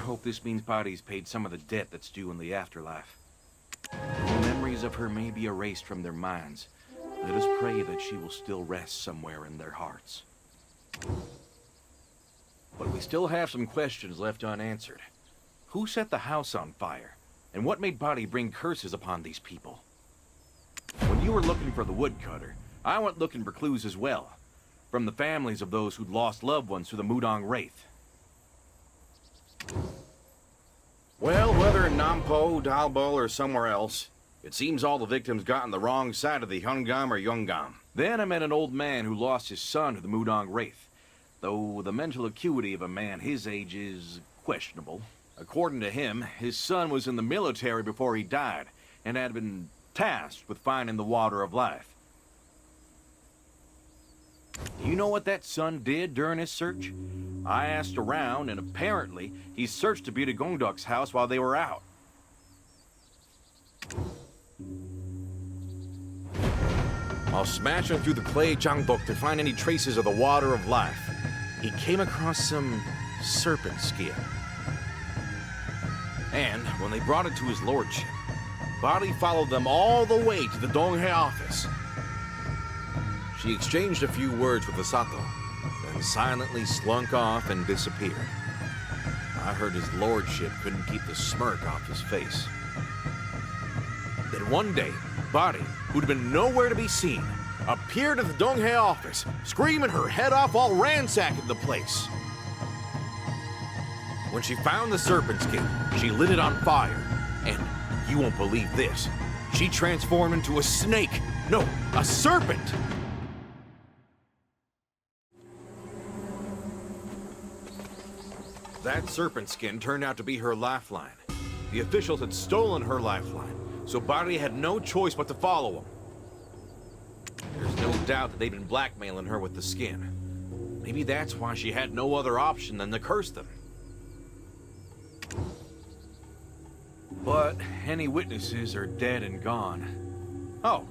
hope this means Body's paid some of the debt that's due in the afterlife. Though memories of her may be erased from their minds, let us pray that she will still rest somewhere in their hearts. But we still have some questions left unanswered. Who set the house on fire? And what made Body bring curses upon these people? When you were looking for the woodcutter, I went looking for clues as well. From the families of those who'd lost loved ones to the Mudong Wraith. Well, whether in Nampo, Dalbo, or somewhere else, it seems all the victims got on the wrong side of the Hungam or Yungam. Then I met an old man who lost his son to the Mudong Wraith, though the mental acuity of a man his age is questionable. According to him, his son was in the military before he died, and had been tasked with finding the water of life. Do you know what that son did during his search? I asked around, and apparently, he searched to Bita Gongduk's house while they were out. While smashing through the clay Jangbok to find any traces of the water of life, he came across some serpent skin. And when they brought it to his lordship, Body followed them all the way to the Donghae office. She exchanged a few words with the Sato, then silently slunk off and disappeared. I heard his lordship couldn't keep the smirk off his face. Then one day, Body, who'd been nowhere to be seen, appeared at the Donghae office, screaming her head off while ransacking the place. When she found the serpent skin, she lit it on fire, and you won't believe this, she transformed into a snake. No, a serpent! That serpent skin turned out to be her lifeline. The officials had stolen her lifeline, so Body had no choice but to follow them. There's no doubt that they'd been blackmailing her with the skin. Maybe that's why she had no other option than to curse them. But any witnesses are dead and gone. Oh,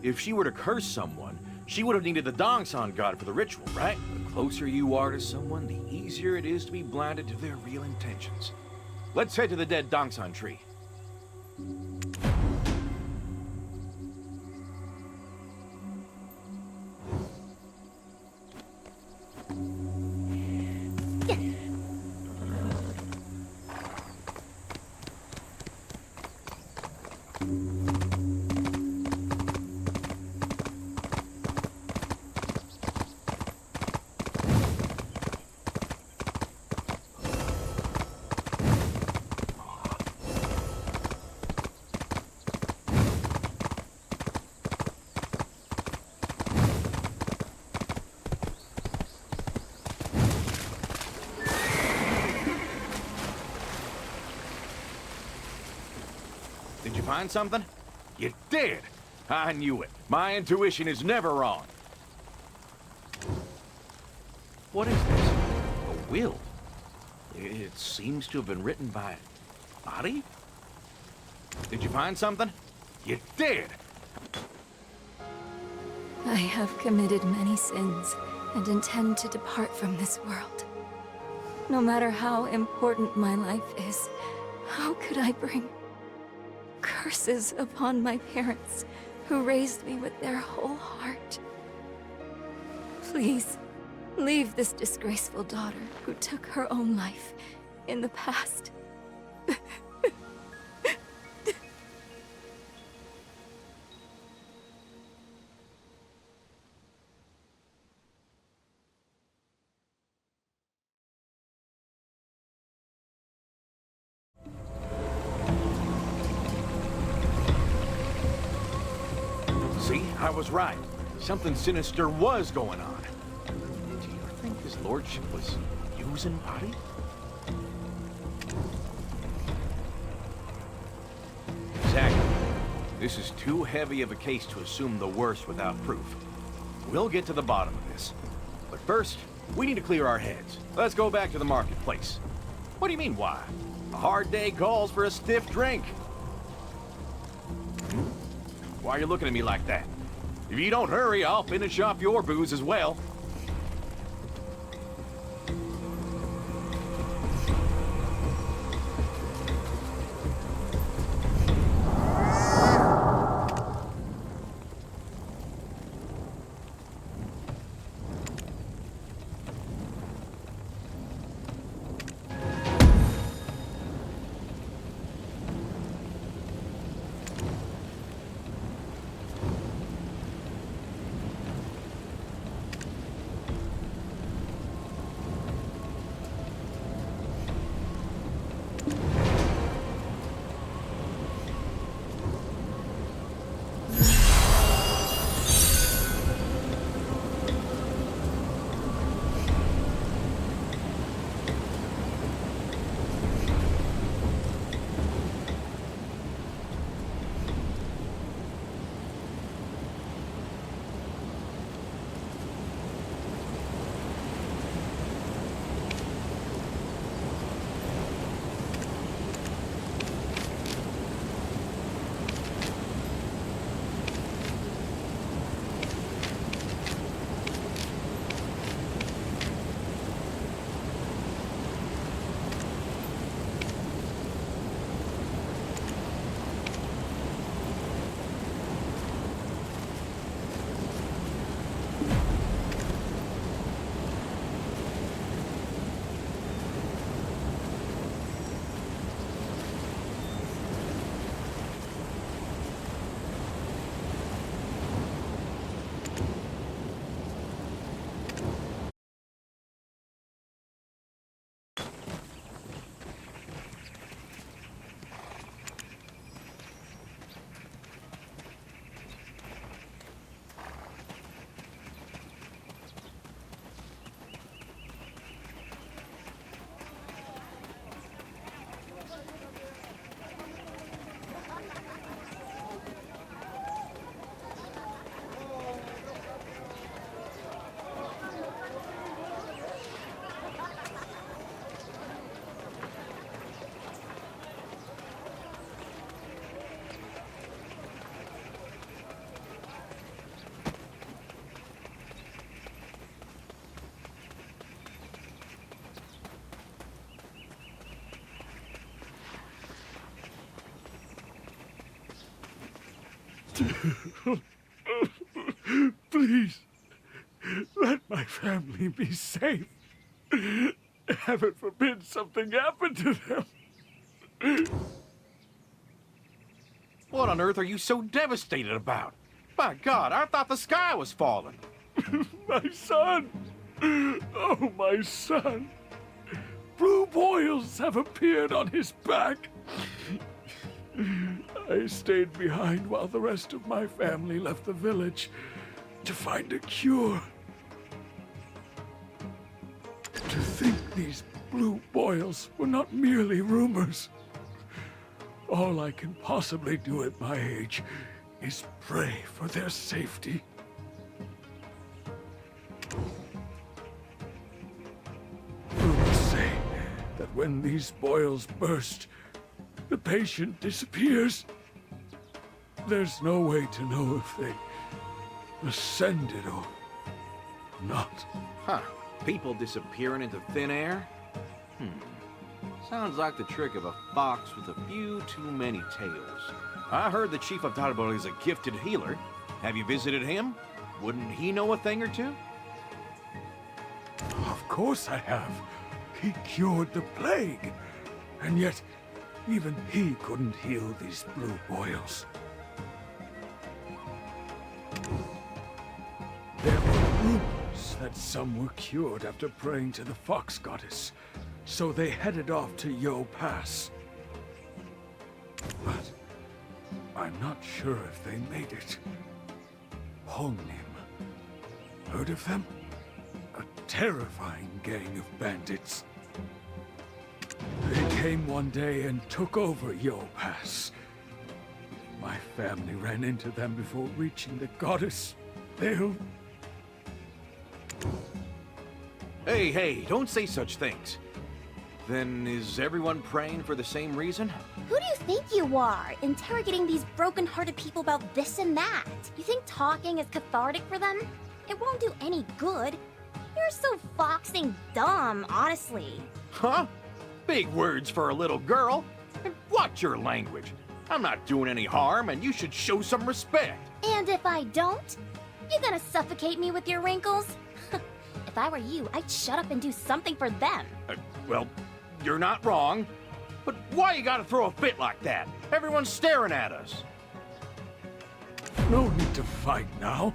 if she were to curse someone, she would have needed the Dongsan god for the ritual, right? The closer you are to someone, the easier it is to be blinded to their real intentions. Let's head to the dead Dongsan tree. Did you find something? You did! I knew it. My intuition is never wrong. What is this? A will? It seems to have been written by Body? Did you find something? You did! I have committed many sins and intend to depart from this world. No matter how important my life is, how could I bring curses upon my parents, who raised me with their whole heart? Please, leave this disgraceful daughter who took her own life in the past. See, I was right. Something sinister was going on. Do you think his lordship was using Body? Exactly. This is too heavy of a case to assume the worst without proof. We'll get to the bottom of this. But first, we need to clear our heads. Let's go back to the marketplace. What do you mean, why? A hard day calls for a stiff drink. Why are you looking at me like that? If you don't hurry, I'll finish off your booze as well. Please, let my family be safe. Heaven forbid something happened to them. What on earth are you so devastated about? My God, I thought the sky was falling. My son! Oh, my son! Blue boils have appeared on his back. I stayed behind while the rest of my family left the village to find a cure. To think these blue boils were not merely rumors. All I can possibly do at my age is pray for their safety. Rumors say that when these boils burst, the patient disappears. There's no way to know if they ascended or not. Huh. People disappearing into thin air? Sounds like the trick of a fox with a few too many tails. I heard the Chief of Alba is a gifted healer. Have you visited him? Wouldn't he know a thing or two? Of course I have. He cured the plague. And yet, even he couldn't heal these blue boils. There were rumors that some were cured after praying to the fox goddess, so they headed off to Yo Pass. But I'm not sure if they made it. Hongnim. Heard of them? A terrifying gang of bandits. They came one day and took over Yo Pass. My family ran into them before reaching the goddess. They'll... Hey, don't say such things. Then is everyone praying for the same reason? Who do you think you are, interrogating these broken-hearted people about this and that? You think talking is cathartic for them? It won't do any good. You're so foxing dumb, honestly. Huh? Big words for a little girl. And watch your language. I'm not doing any harm, and you should show some respect. And if I don't? You gonna suffocate me with your wrinkles? If I were you, I'd shut up and do something for them. Well, you're not wrong. But why you gotta throw a fit like that? Everyone's staring at us. No need to fight now.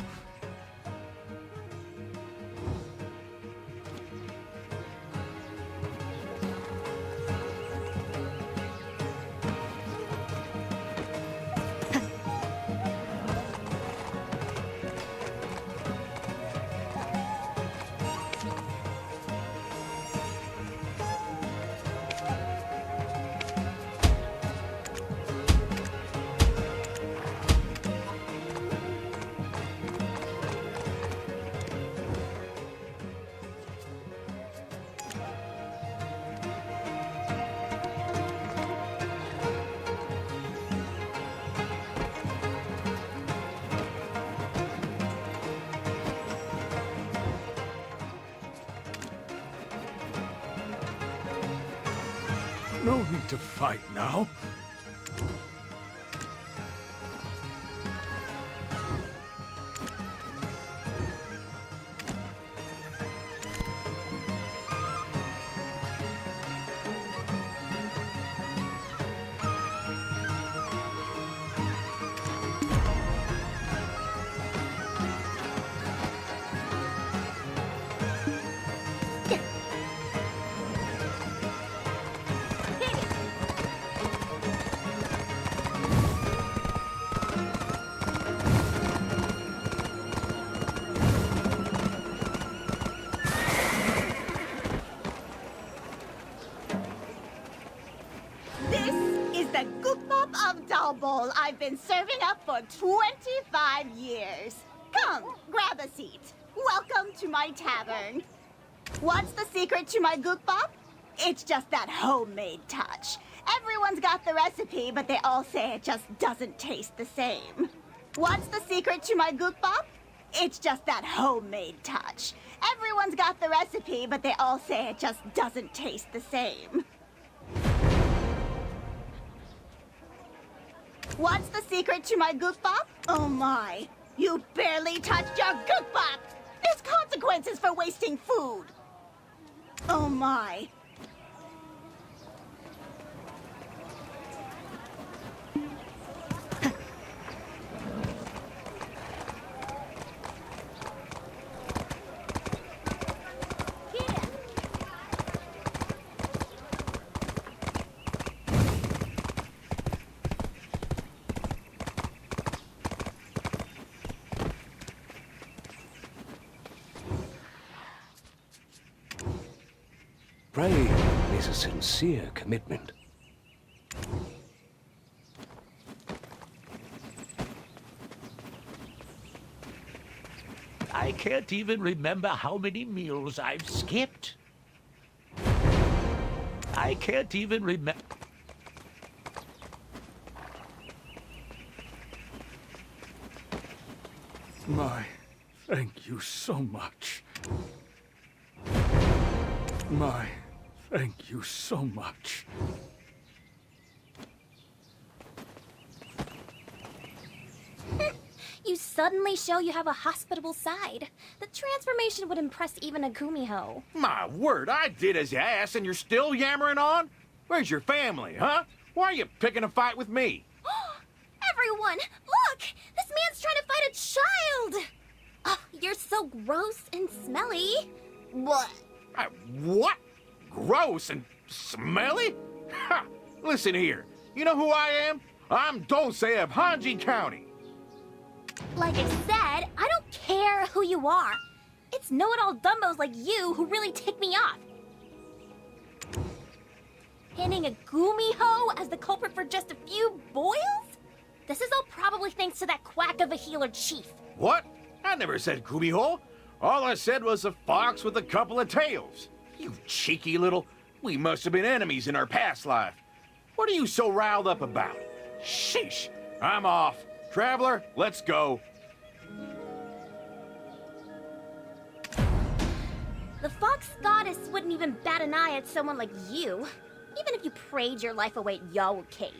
No need to fight now. I've been serving up for 25 years. Come, grab a seat. Welcome to my tavern. What's the secret to my gukbap? It's just that homemade touch. Everyone's got the recipe, but they all say it just doesn't taste the same. What's the secret to my gukbap? It's just that homemade touch. Everyone's got the recipe, but they all say it just doesn't taste the same. What's the secret to my gook bop? Oh my, you barely touched your gook bop! There's consequences for wasting food! Oh my. Praying is a sincere commitment. I can't even remember how many meals I've skipped. I can't even remember. My, thank you so much. My, thank you so much. You suddenly show you have a hospitable side. The transformation would impress even a Kumiho. My word, I did as you asked, and you're still yammering on? Where's your family, huh? Why are you picking a fight with me? Everyone, look! This man's trying to fight a child! Oh, you're so gross and smelly. What? What? Gross and smelly? Ha! Listen here. You know who I am? I'm Dulce of Hanji County. Like I said, I don't care who you are. It's know-it-all dumbos like you who really tick me off. Pinning a Gumiho as the culprit for just a few boils? This is all probably thanks to that quack of a healer chief. What? I never said Kumiho. All I said was a fox with a couple of tails. You cheeky little... We must have been enemies in our past life. What are you so riled up about? Sheesh. I'm off. Traveler, let's go. The fox goddess wouldn't even bat an eye at someone like you, even if you prayed your life away at Yawu Cave.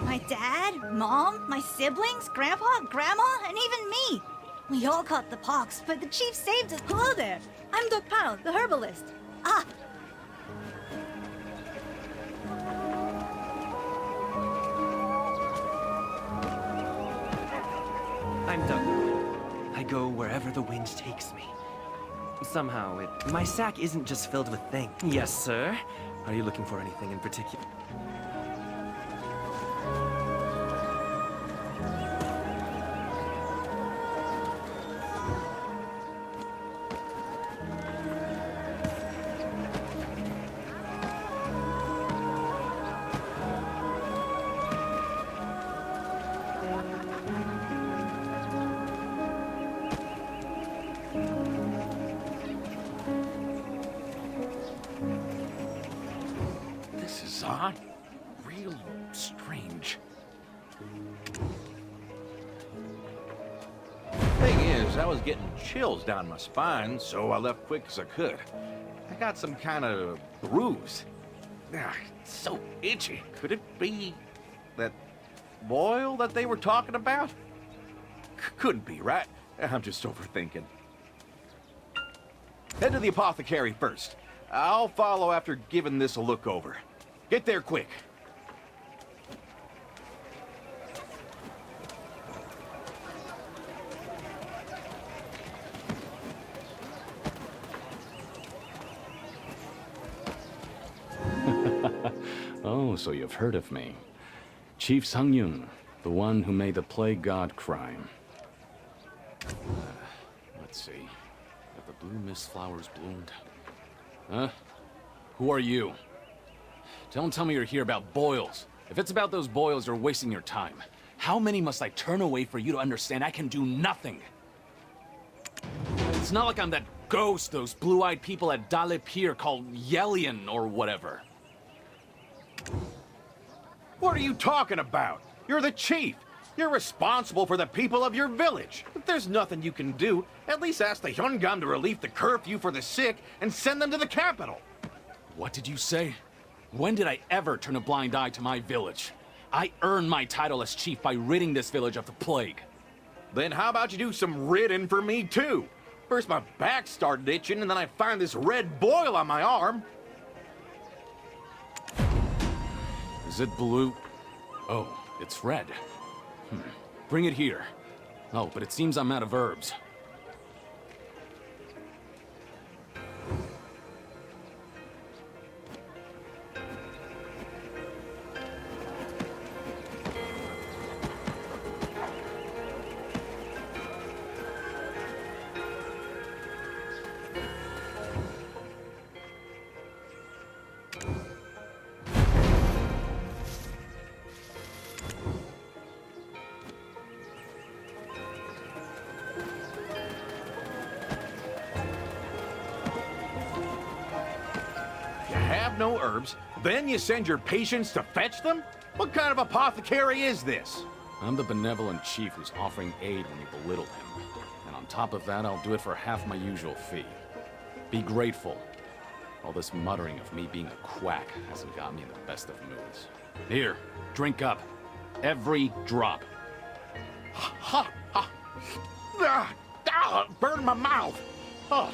My dad, mom, my siblings, grandpa, grandma, and even me. We all caught the pox, but the chief saved us. Hello there. I'm Doc Pao, the herbalist. Ah! I'm Doug. I go wherever the wind takes me. Somehow, my sack isn't just filled with things. Yes, sir. Are you looking for anything in particular? This is odd. Real strange. Thing is, I was getting chills down my spine, so I left quick as I could. I got some kind of bruise. Ah, it's so itchy. Could it be that boil that they were talking about? Couldn't be, right? I'm just overthinking. Head to the apothecary first. I'll follow after giving this a look over. Get there quick. Oh, so you've heard of me. Chief Sang-yun, the one who made the plague god crime. Let's see. Have the blue mist flowers bloomed? Huh? Who are you? Don't tell me you're here about boils. If it's about those boils, you're wasting your time. How many must I turn away for you to understand I can do nothing? It's not like I'm that ghost those blue-eyed people at Dale Pier called Yelian or whatever. What are you talking about? You're the chief. You're responsible for the people of your village. If there's nothing you can do, at least ask the Hyungam to relieve the curfew for the sick and send them to the capital. What did you say? When did I ever turn a blind eye to my village? I earned my title as chief by ridding this village of the plague. Then how about you do some ridding for me too? First my back started itching and then I find this red boil on my arm. Is it blue? Oh, it's red. Bring it here. Oh, but it seems I'm out of herbs. No herbs, then you send your patients to fetch them? What kind of apothecary is this? I'm the benevolent chief who's offering aid when you belittle him. And on top of that, I'll do it for half my usual fee. Be grateful. All this muttering of me being a quack hasn't got me in the best of moods. Here, drink up. Every drop. Ha! Ha! Burn my mouth! Oh.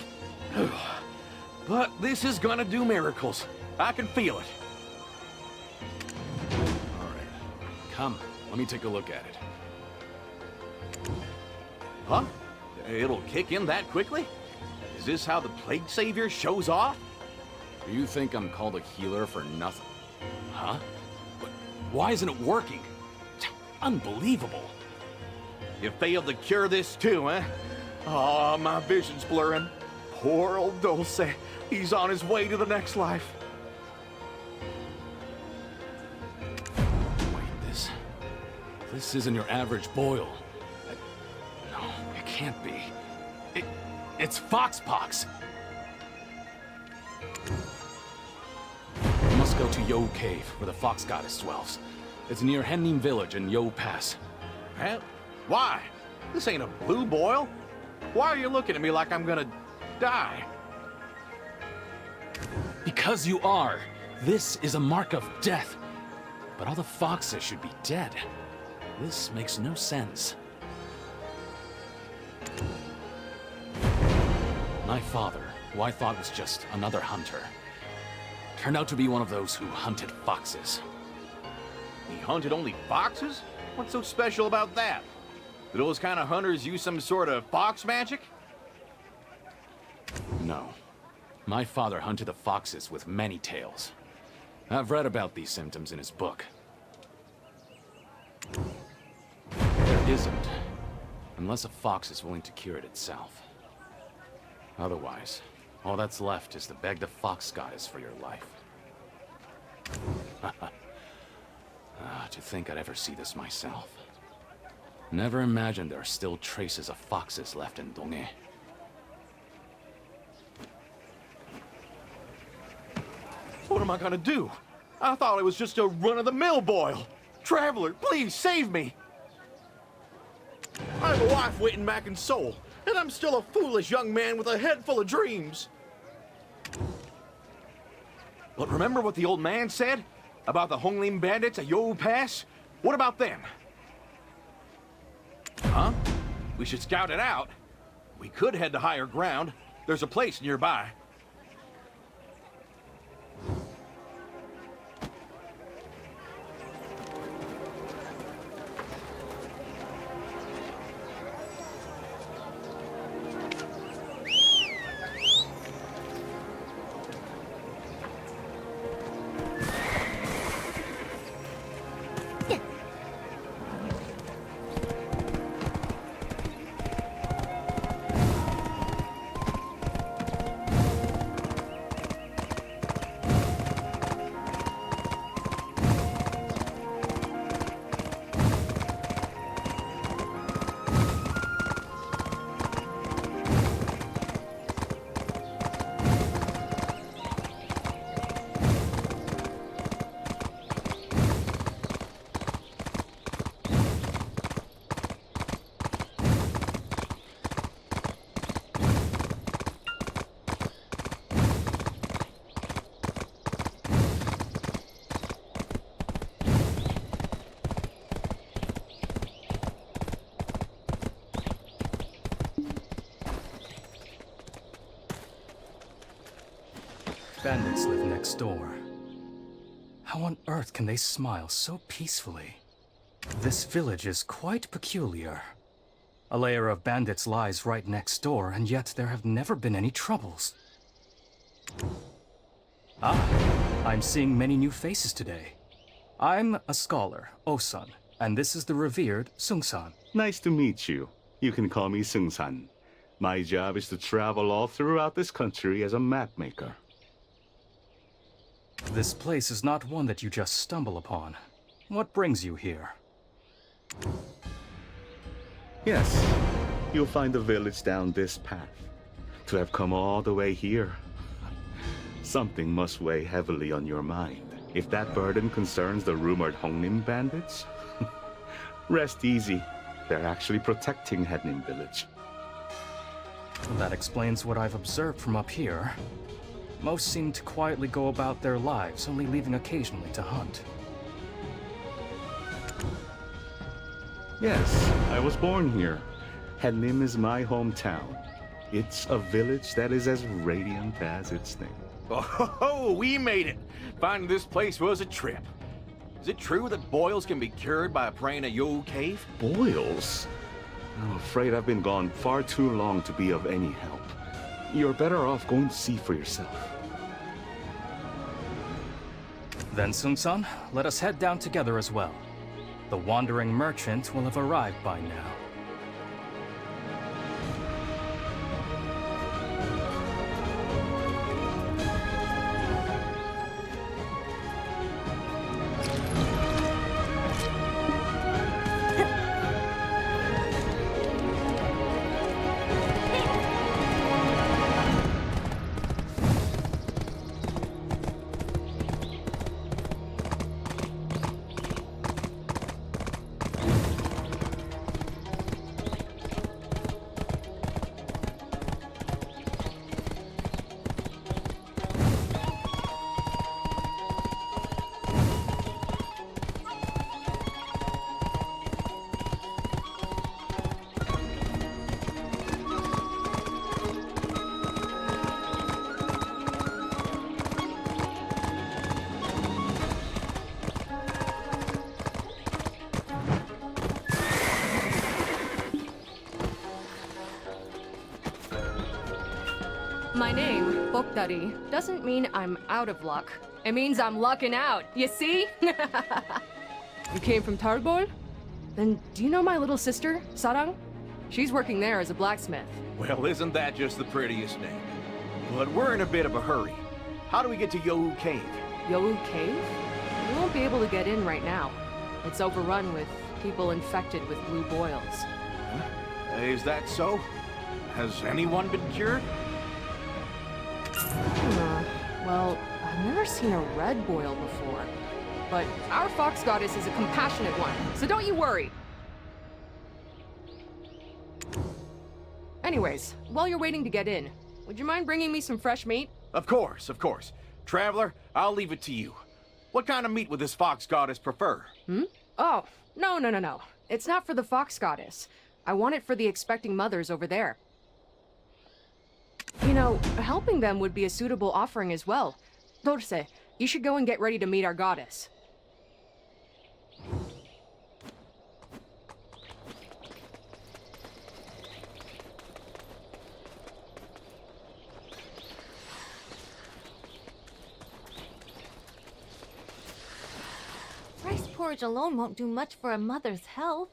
But this is gonna do miracles. I can feel it. All right. Come, let me take a look at it. Huh? It'll kick in that quickly? Is this how the plague savior shows off? Do you think I'm called a healer for nothing? Huh? But why isn't it working? Unbelievable. You failed to cure this too, eh? Oh, my vision's blurring. Poor old Dulce. He's on his way to the next life. This isn't your average boil. No, it can't be. It's foxpox. You must go to Yo Cave, where the fox goddess dwells. It's near Hennim village in Yo Pass. Huh? Why? This ain't a blue boil. Why are you looking at me like I'm gonna die? Because you are. This is a mark of death. But all the foxes should be dead. This makes no sense. My father, who I thought was just another hunter, turned out to be one of those who hunted foxes. He hunted only foxes? What's so special about that? Do those kind of hunters use some sort of fox magic? No. My father hunted the foxes with many tails. I've read about these symptoms in his book. There isn't, unless a fox is willing to cure it itself. Otherwise, all that's left is to beg the fox goddess for your life. To think I'd ever see this myself. Never imagined there are still traces of foxes left in Donghae. What am I gonna do? I thought it was just a run-of-the-mill boil. Traveler, please save me. I have a wife waiting back in Seoul, and I'm still a foolish young man with a head full of dreams. But remember what the old man said? About the Honglim bandits at Yo Pass? What about them? Huh? We should scout it out. We could head to higher ground. There's a place nearby. Bandits live next door. How on earth can they smile so peacefully? This village is quite peculiar. A layer of bandits lies right next door, and yet there have never been any troubles. Ah, I'm seeing many new faces today. I'm a scholar, Osan, and this is the revered Sung-san. Nice to meet you. You can call me Sung-san. My job is to travel all throughout this country as a map maker. This place is not one that you just stumble upon. What brings you here? Yes, you'll find the village down this path. To have come all the way here, something must weigh heavily on your mind. If that burden concerns the rumored Hongnim bandits, rest easy. They're actually protecting Hednim village. That explains what I've observed from up here. Most seem to quietly go about their lives, only leaving occasionally to hunt. Yes, I was born here. Hednim is my hometown. It's a village that is as radiant as its name. Oh, we made it! Finding this place was a trip. Is it true that boils can be cured by praying at Yo Cave? Boils? I'm afraid I've been gone far too long to be of any help. You're better off going to see for yourself. Then, Sung-san, let us head down together as well. The wandering merchant will have arrived by now. My name, Bokdari, doesn't mean I'm out of luck. It means I'm lucking out, you see? You came from Tarbol? Then do you know my little sister, Sarang? She's working there as a blacksmith. Well, isn't that just the prettiest name? But we're in a bit of a hurry. How do we get to Yohu Cave? Yohu Cave? We won't be able to get in right now. It's overrun with people infected with blue boils. Huh? Is that so? Has anyone been cured? Well, I've never seen a red boil before. But our fox goddess is a compassionate one, so don't you worry. Anyways, while you're waiting to get in, would you mind bringing me some fresh meat? Of course, of course. Traveler, I'll leave it to you. What kind of meat would this fox goddess prefer? Oh, no. It's not for the fox goddess. I want it for the expecting mothers over there. You know, helping them would be a suitable offering as well. Dorse, you should go and get ready to meet our goddess. Rice porridge alone won't do much for a mother's health.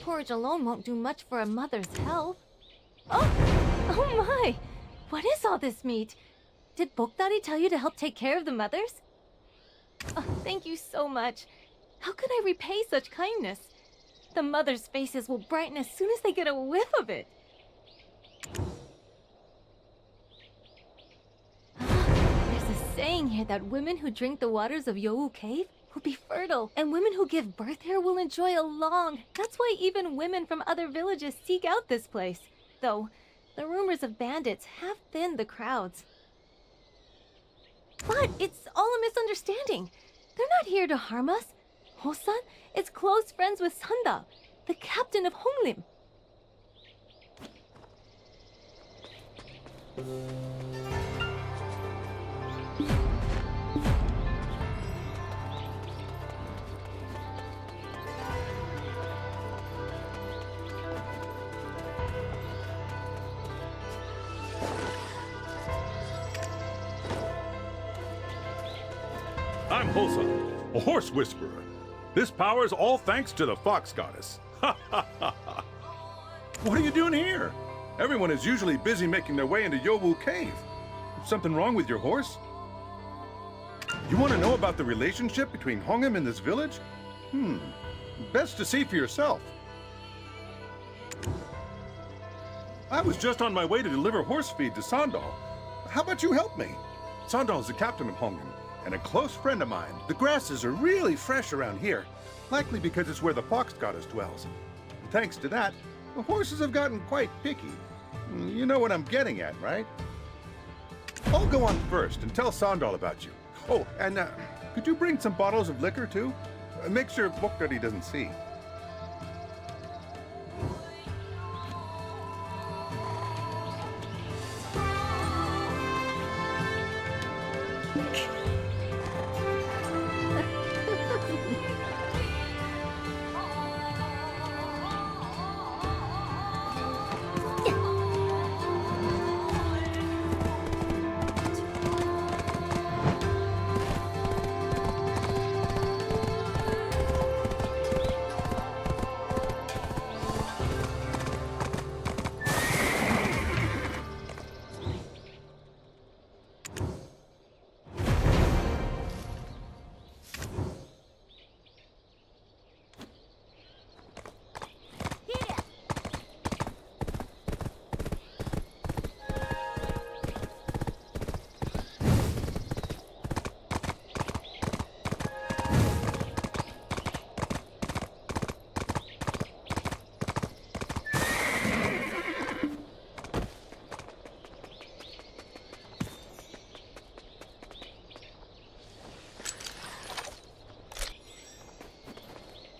Porridge alone won't do much for a mother's health. Oh my! What is all this meat? Did Bokdari tell you to help take care of the mothers? Oh, thank you so much. How could I repay such kindness? The mothers' faces will brighten as soon as they get a whiff of it. There's a saying here that women who drink the waters of Youwu Cave will be fertile, and women who give birth here will enjoy a long. That's why even women from other villages seek out this place. Though, the rumors of bandits have thinned the crowds. But it's all a misunderstanding. They're not here to harm us. Hosan is close friends with Sanda, the captain of Honglim. I'm Hosa, a horse whisperer. This power is all thanks to the fox goddess. Ha ha ha ha! What are you doing here? Everyone is usually busy making their way into Youwu Cave. Something wrong with your horse? You want to know about the relationship between Hongim and this village? Best to see for yourself. I was just on my way to deliver horse feed to Sandal. How about you help me? Sandal is the captain of Hongim, and a close friend of mine. The grasses are really fresh around here, likely because it's where the fox goddess dwells. And thanks to that, the horses have gotten quite picky. You know what I'm getting at, right? I'll go on first and tell Sandal about you. Oh, and could you bring some bottles of liquor too? Make sure Bokdari doesn't see.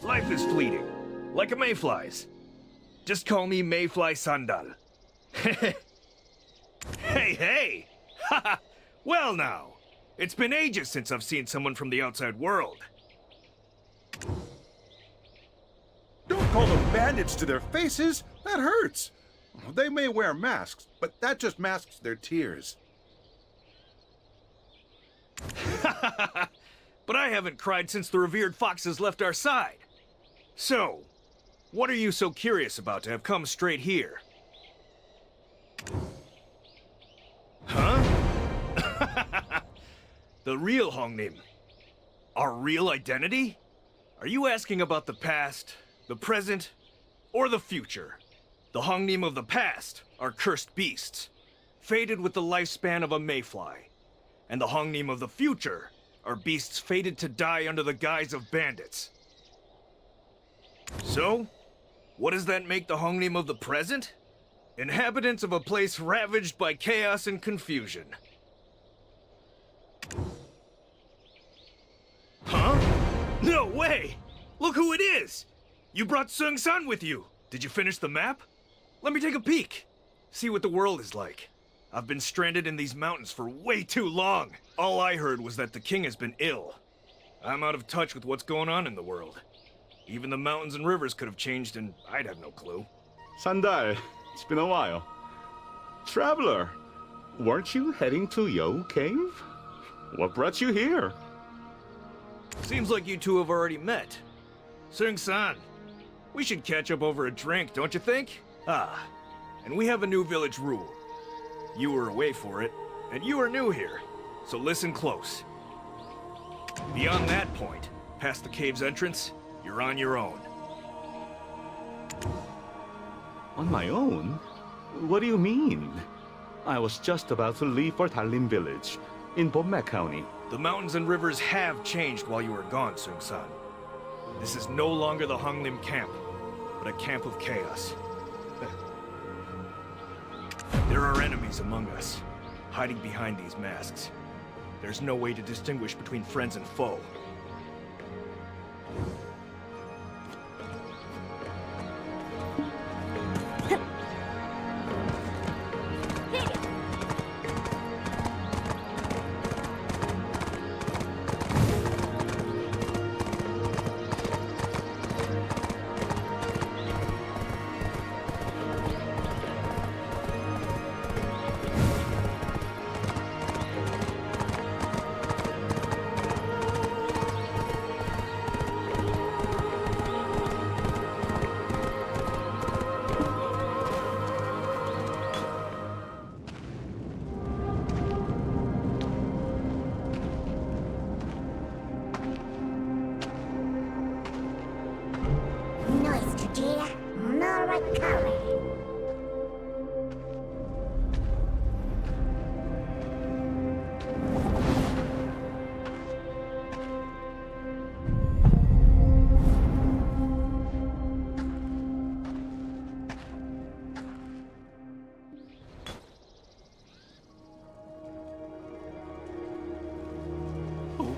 Life is fleeting, like a mayfly's. Just call me Mayfly Sandal. Hey, hey! Haha! Well now, it's been ages since I've seen someone from the outside world. Don't call them bandits to their faces. That hurts. They may wear masks, but that just masks their tears. But I haven't cried since the revered foxes left our side. So, what are you so curious about to have come straight here? Huh? The real Hongnim? Our real identity? Are you asking about the past, the present, or the future? The Hongnim of the past are cursed beasts, fated with the lifespan of a mayfly. And the Hongnim of the future are beasts fated to die under the guise of bandits. So, what does that make the Hongnim of the present? Inhabitants of a place ravaged by chaos and confusion. Huh? No way! Look who it is! You brought Seung-san with you! Did you finish the map? Let me take a peek. See what the world is like. I've been stranded in these mountains for way too long. All I heard was that the king has been ill. I'm out of touch with what's going on in the world. Even the mountains and rivers could have changed and I'd have no clue. Sandal, it's been a while. Traveler, weren't you heading to Youwu Cave? What brought you here? Seems like you two have already met. Seung-san, we should catch up over a drink, don't you think? Ah, and we have a new village rule. You were away for it, And you are new here, so listen close. Beyond that point, past the cave's entrance, you're on your own. On my own? What do you mean? I was just about to leave for Talim village in Bomek County. The mountains and rivers have changed while you were gone, Sung-san. This is no longer the Honglim camp, but a camp of chaos. There are enemies among us, hiding behind these masks. There's no way to distinguish between friends and foe.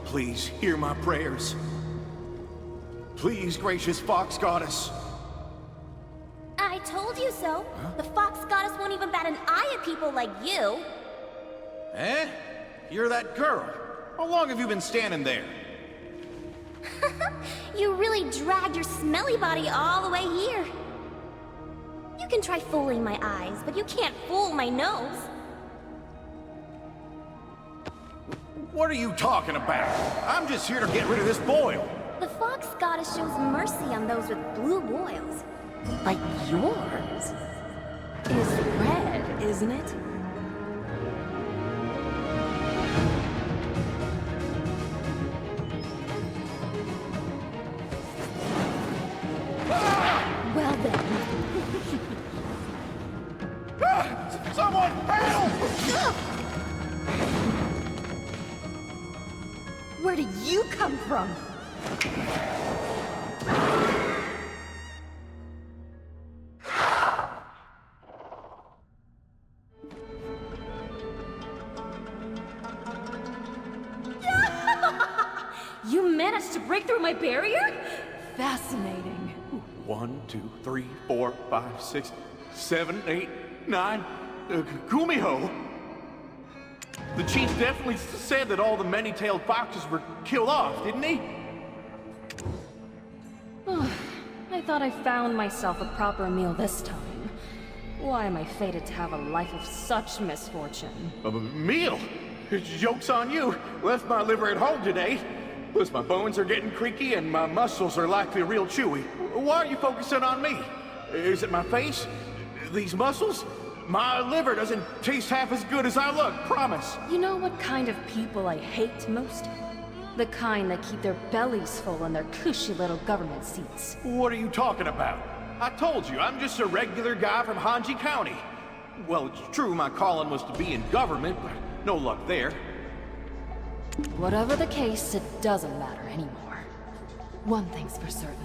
Please hear my prayers. Please, gracious Fox Goddess. I told you so. The Fox Goddess won't even bat an eye at people like you. Eh? You're that girl. How long have you been standing there? You really dragged your smelly body all the way here. You can try fooling my eyes, but you can't fool my nose. What are you talking about? I'm just here to get rid of this boil. The Fox Goddess shows mercy on those with blue boils. But yours is red, isn't it? Well then. Someone help! Where did you come from? You managed to break through my barrier? Fascinating. 1, 2, 3, 4, 5, 6, 7, 8, 9. Kumiho! The chief definitely said that all the many-tailed foxes were killed off, didn't he? I thought I found myself a proper meal this time. Why am I fated to have a life of such misfortune? A meal? Joke's on you. Left my liver at home today. Plus my bones are getting creaky and my muscles are likely real chewy. Why are you focusing on me? Is it my face? These muscles? My liver doesn't taste half as good as I look, promise. You know what kind of people I hate most? The kind that keep their bellies full in their cushy little government seats. What are you talking about? I told you, I'm just a regular guy from Hanji County. Well, it's true my calling was to be in government, but no luck there. Whatever the case, it doesn't matter anymore. One thing's for certain.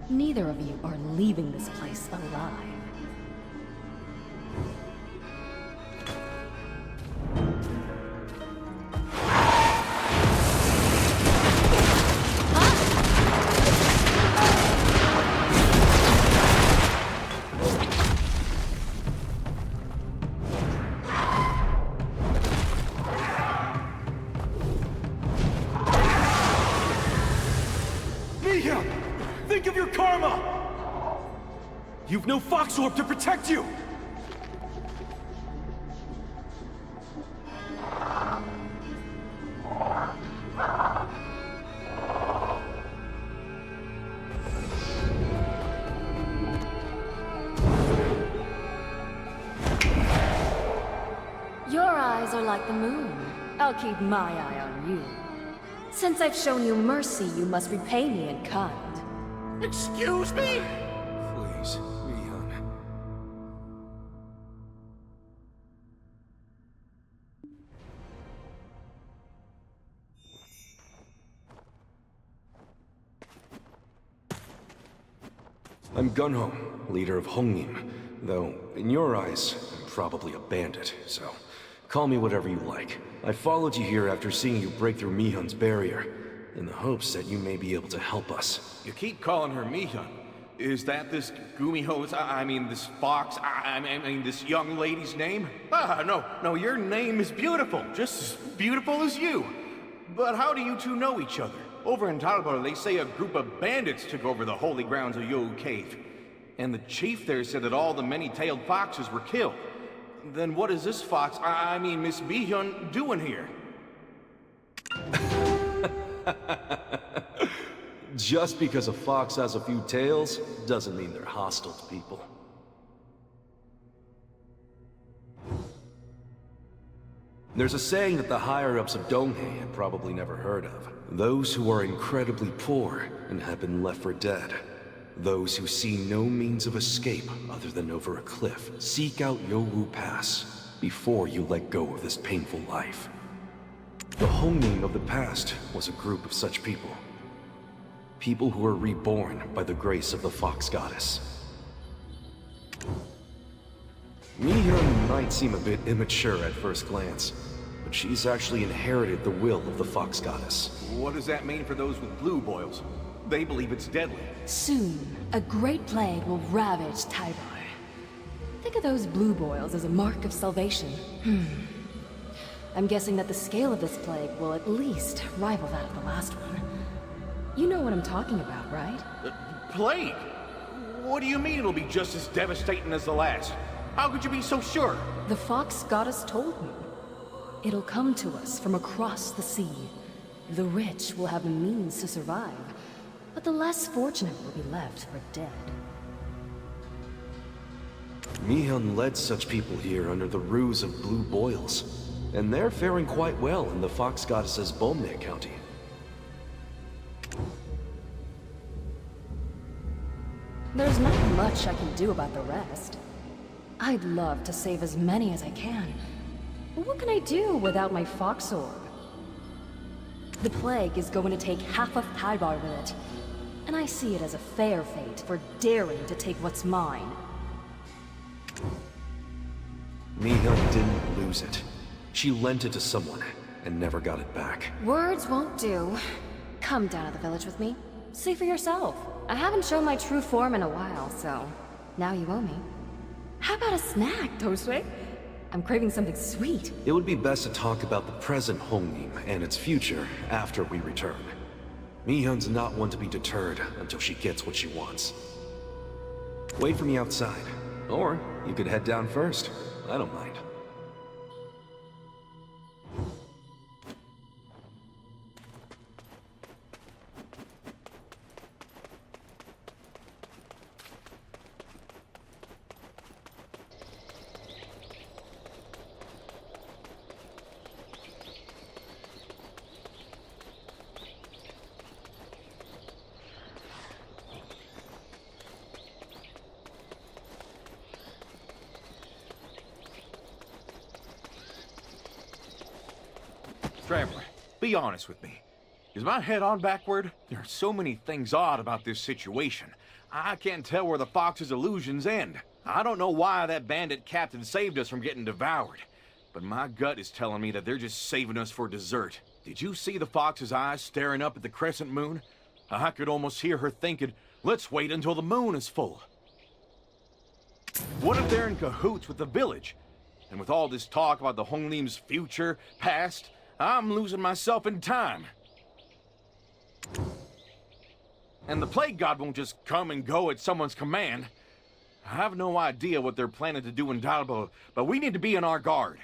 Neither of you are leaving this place alive. Think of your karma! You've no Fox Orb to protect you! Your eyes are like the moon. I'll keep my eye on you. Since I've shown you mercy, you must repay me in kind. Excuse me? Please, Mihyun. I'm Gunho, leader of Hongnim, though in your eyes, I'm probably a bandit, so call me whatever you like. I followed you here after seeing you break through Mihyun's barrier, in the hopes that you may be able to help us. You keep calling her Mihyun. Is that this Gumiho's, this fox, this young lady's name? No, your name is beautiful, just as beautiful as you. But how do you two know each other? Over in Alba, they say a group of bandits took over the holy grounds of Yo Cave. And the chief there said that all the many-tailed foxes were killed. Then what is this fox, Miss Mihyun, doing here? Just because a fox has a few tails, doesn't mean they're hostile to people. There's a saying that the higher-ups of Donghae have probably never heard of. Those who are incredibly poor and have been left for dead. Those who see no means of escape other than over a cliff. Seek out Yowu Pass before you let go of this painful life. The Hongnim of the past was a group of such people. People who were reborn by the grace of the Fox Goddess. Mihyun might seem a bit immature at first glance, but she's actually inherited the will of the Fox Goddess. What does that mean for those with blue boils? They believe it's deadly. Soon, a great plague will ravage Tyrbar. Think of those blue boils as a mark of salvation. I'm guessing that the scale of this plague will at least rival that of the last one. You know what I'm talking about, right? Plague? What do you mean it'll be just as devastating as the last? How could you be so sure? The Fox Goddess told me. It'll come to us from across the sea. The rich will have the means to survive, but the less fortunate will be left for dead. Mihyun led such people here under the ruse of blue boils, and they're faring quite well in the Fox Goddess's Bomne County. There's not much I can do about the rest. I'd love to save as many as I can. But what can I do without my fox orb? The plague is going to take half of Tyrbar with it, and I see it as a fair fate for daring to take what's mine. Mihyun didn't lose it. She lent it to someone, and never got it back. Words won't do. Come down to the village with me. See for yourself. I haven't shown my true form in a while, so now you owe me. How about a snack, Tosue? I'm craving something sweet. It would be best to talk about the present Hongnim and its future after we return. Mihyun's not one to be deterred until she gets what she wants. Wait for me outside, or you could head down first. I don't mind. Traveler, be honest with me. Is my head on backward? There are so many things odd about this situation. I can't tell where the Fox's illusions end. I don't know why that bandit captain saved us from getting devoured, but my gut is telling me that they're just saving us for dessert. Did you see the Fox's eyes staring up at the crescent moon? I could almost hear her thinking, let's wait until the moon is full. What if they're in cahoots with the village? And with all this talk about the Hongnim's future, past, I'm losing myself in time. And the Plague God won't just come and go at someone's command. I have no idea what they're planning to do in Dalbo, but we need to be on our guard.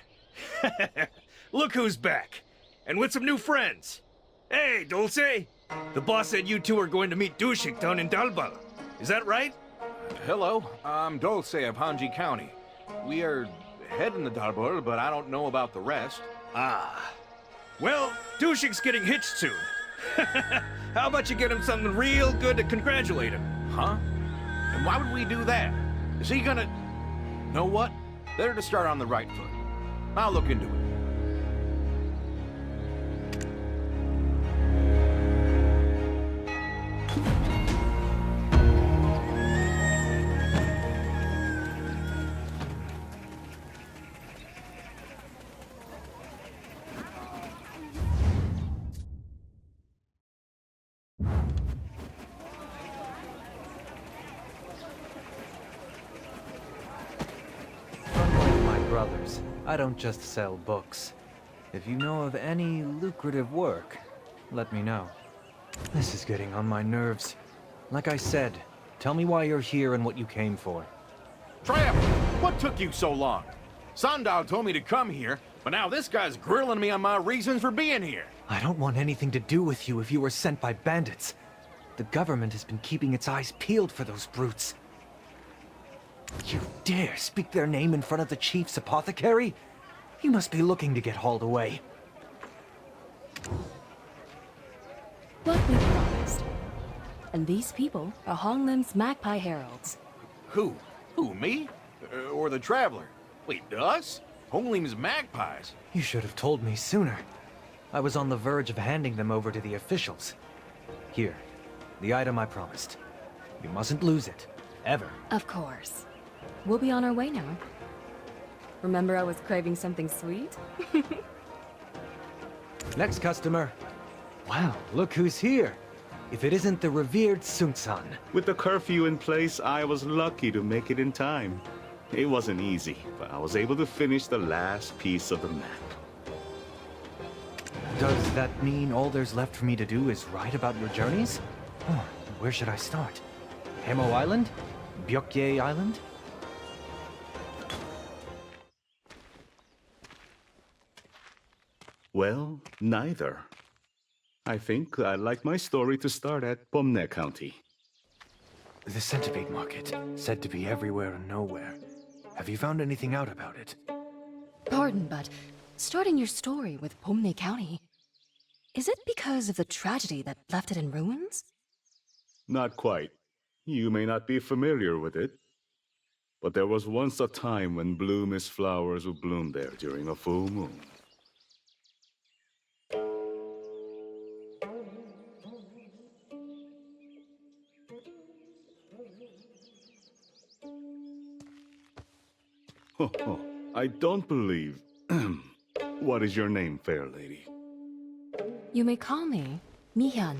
Look who's back! And with some new friends! Hey, Dulce! The boss said you two are going to meet Dushik down in Dalbal. Is that right? Hello, I'm Dulce of Hanji County. We are heading to Darbor, but I don't know about the rest. Ah. Well, Dushik's getting hitched soon. How about you get him something real good to congratulate him? Huh? And why would we do that? Is he gonna... Know what? Better to start on the right foot. I'll look into it. Unlike my brothers, I don't just sell books. If you know of any lucrative work, let me know. This is getting on my nerves. Like I said, tell me why you're here and what you came for. Tramp! What took you so long? Sandal told me to come here, but now this guy's grilling me on my reasons for being here. I don't want anything to do with you if you were sent by bandits. The government has been keeping its eyes peeled for those brutes. You dare speak their name in front of the chief's apothecary? You must be looking to get hauled away. What we promised. And these people are Honglim's Magpie Heralds. Who? Who, me? Or the Traveler? Wait, us? Honglim's magpies? You should have told me sooner. I was on the verge of handing them over to the officials. Here, the item I promised. You mustn't lose it. Ever. Of course. We'll be on our way now. Remember I was craving something sweet? Next customer. Wow, look who's here. If it isn't the revered Sun-san. With the curfew in place, I was lucky to make it in time. It wasn't easy, but I was able to finish the last piece of the map. Does that mean all there's left for me to do is write about your journeys? Oh, where should I start? Hemo Island? Byokye Island? Well, neither. I think I'd like my story to start at Pomne County. The centipede market, said to be everywhere and nowhere. Have you found anything out about it? Pardon, but starting your story with Pomne County, is it because of the tragedy that left it in ruins? Not quite. You may not be familiar with it, but there was once a time when blue mist flowers would bloom there during a full moon. I don't believe... What is your name, fair lady? You may call me Mihyun.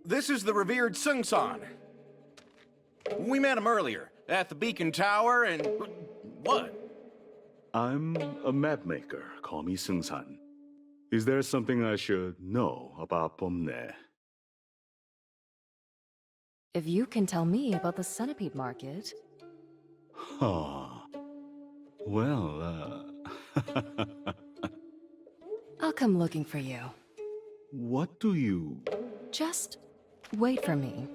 This is the revered Sung-san. We met him earlier, at the Beacon Tower, and... What? I'm a map maker. Call me Sung-san. Is there something I should know about Pomne? If you can tell me about the centipede market... Huh. Well, I'll come looking for you. What do you... Just wait for me.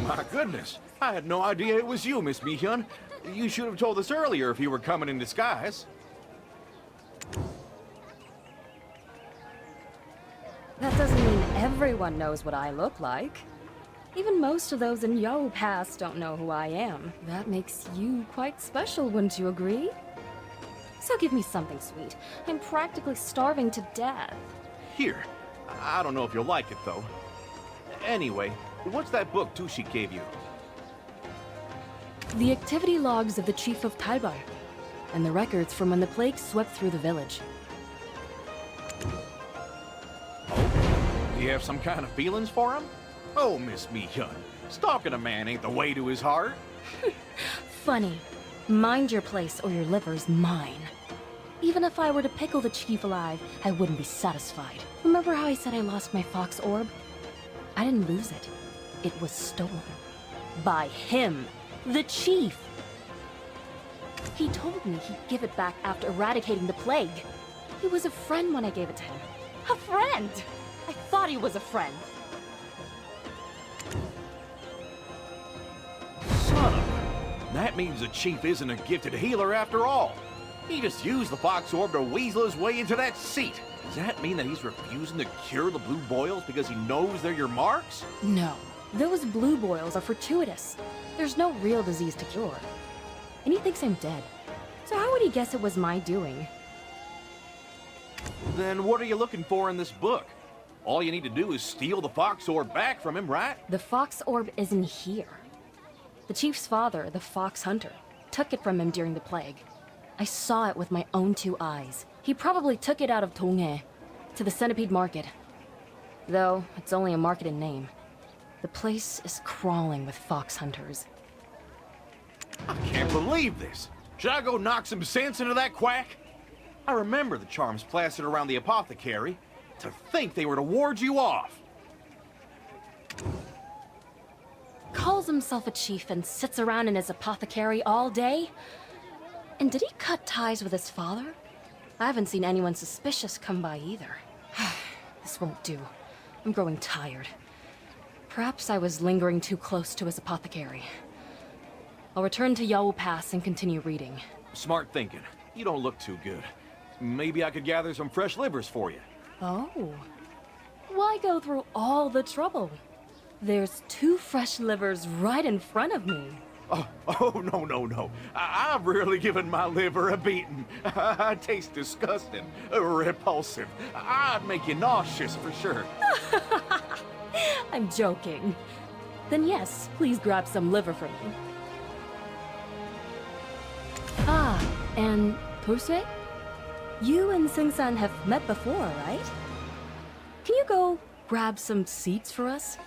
My goodness, I had no idea it was you, Miss Mihyun. You should have told us earlier if you were coming in disguise. That doesn't mean everyone knows what I look like. Even most of those in Yo Pass don't know who I am. That makes you quite special, wouldn't you agree? So give me something sweet. I'm practically starving to death. Here. I don't know if you'll like it, though. Anyway, what's that book Tushik gave you? The activity logs of the Chief of Talbar, and the records from when the plague swept through the village. Do you have some kind of feelings for him? Oh, Miss Mihyun, stalking a man ain't the way to his heart. Funny. Mind your place or your liver's mine. Even if I were to pickle the chief alive, I wouldn't be satisfied. Remember how I said I lost my fox orb? I didn't lose it. It was stolen. By him, the chief. He told me he'd give it back after eradicating the plague. He was a friend when I gave it to him. A friend? I thought he was a friend. Son of a... That means the chief isn't a gifted healer after all. He just used the fox orb to weasel his way into that seat. Does that mean that he's refusing to cure the blue boils because he knows they're your marks? No. Those blue boils are fortuitous. There's no real disease to cure. And he thinks I'm dead. So how would he guess it was my doing? Then what are you looking for in this book? All you need to do is steal the fox orb back from him, right? The fox orb isn't here. The chief's father, the fox hunter, took it from him during the plague. I saw it with my own 2 eyes. He probably took it out of Tonghe to the centipede market. Though, it's only a market in name. The place is crawling with fox hunters. I can't believe this. Should I go knock some sense into that quack? I remember the charms plastered around the apothecary. To think they were to ward you off. Calls himself a chief and sits around in his apothecary all day? And did he cut ties with his father? I haven't seen anyone suspicious come by either. This won't do. I'm growing tired. Perhaps I was lingering too close to his apothecary. I'll return to Yao Pass and continue reading. Smart thinking. You don't look too good. Maybe I could gather some fresh livers for you. Oh. Why go through all the trouble? There's 2 fresh livers right in front of me. Oh, no. I've really given my liver a beating. It tastes disgusting, repulsive. I'd make you nauseous for sure. I'm joking. Then yes, please grab some liver for me. Ah, and Pusue? You and Sing-san have met before, right? Can you go grab some seats for us?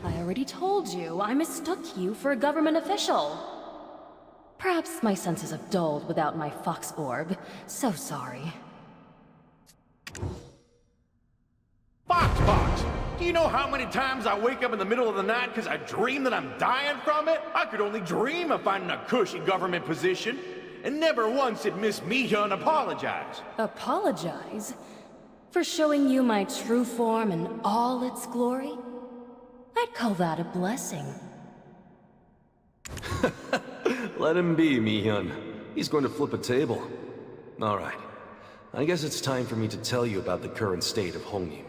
I already told you, I mistook you for a government official. Perhaps my senses have dulled without my fox orb. So sorry. Fox! Do you know how many times I wake up in the middle of the night because I dream that I'm dying from it? I could only dream of finding a cushy government position. And never once did Miss Mi-hyun apologize. Apologize? For showing you my true form in all its glory? I'd call that a blessing. Let him be, Mi-hyun. He's going to flip a table. All right. I guess it's time for me to tell you about the current state of Hongnim.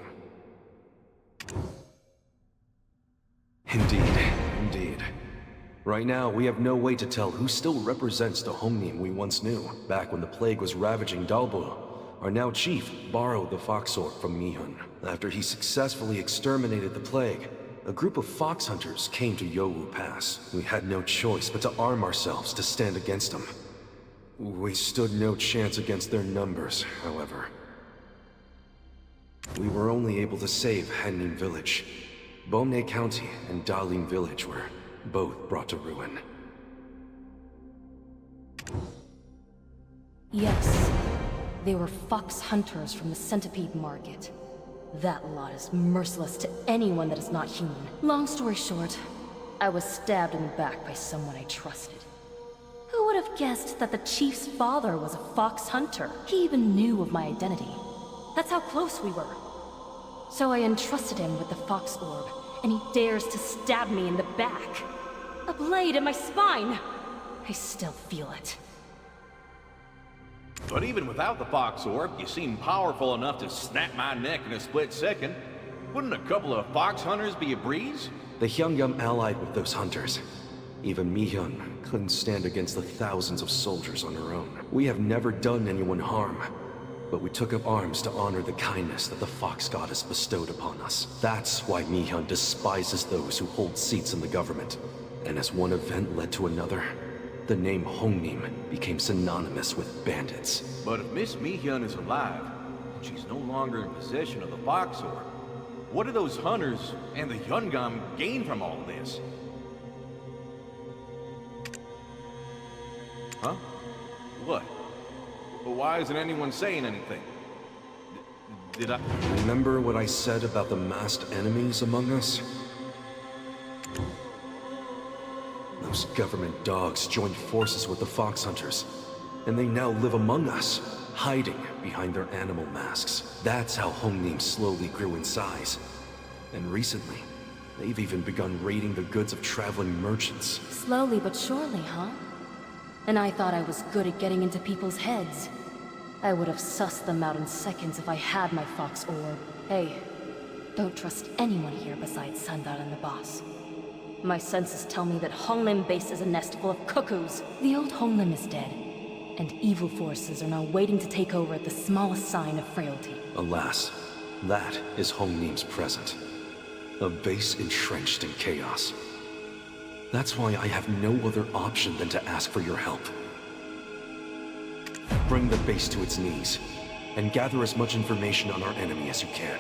Indeed. Right now, we have no way to tell who still represents the Hongnim we once knew. Back when the plague was ravaging Dalbo, our now chief borrowed the fox orb from Mi-hyun. After he successfully exterminated the plague, a group of fox hunters came to Yowu Pass. We had no choice but to arm ourselves to stand against them. We stood no chance against their numbers, however. We were only able to save Hannim Village. Bomne County and Dalin Village were both brought to ruin. Yes, they were fox hunters from the Centipede Market. That lot is merciless to anyone that is not human. Long story short, I was stabbed in the back by someone I trusted. Who would have guessed that the chief's father was a fox hunter? He even knew of my identity. That's how close we were. So I entrusted him with the fox orb, and he dares to stab me in the back. A blade in my spine! I still feel it. But even without the fox orb, you seem powerful enough to snap my neck in a split second. Wouldn't a couple of fox hunters be a breeze? The Hyungyum allied with those hunters. Even Mi-hyun couldn't stand against the thousands of soldiers on her own. We have never done anyone harm, but we took up arms to honor the kindness that the fox goddess bestowed upon us. That's why Mi-hyun despises those who hold seats in the government. And as one event led to another, the name Hongnim became synonymous with bandits. But if Miss Mi-hyun is alive, and she's no longer in possession of the fox orb, what do those hunters and the Hyungam gain from all of this? Huh? What? But why isn't anyone saying anything? Did I... Remember what I said about the masked enemies among us? Those government dogs joined forces with the fox hunters, and they now live among us, hiding behind their animal masks. That's how Hongnim slowly grew in size. And recently, they've even begun raiding the goods of traveling merchants. Slowly but surely, huh? And I thought I was good at getting into people's heads. I would have sussed them out in seconds if I had my fox orb. Hey, don't trust anyone here besides Sandal and the boss. My senses tell me that Honglim Base is a nest full of cuckoos. The old Honglim is dead, and evil forces are now waiting to take over at the smallest sign of frailty. Alas, that is Hongnim's present. A base entrenched in chaos. That's why I have no other option than to ask for your help. Bring the base to its knees, and gather as much information on our enemy as you can.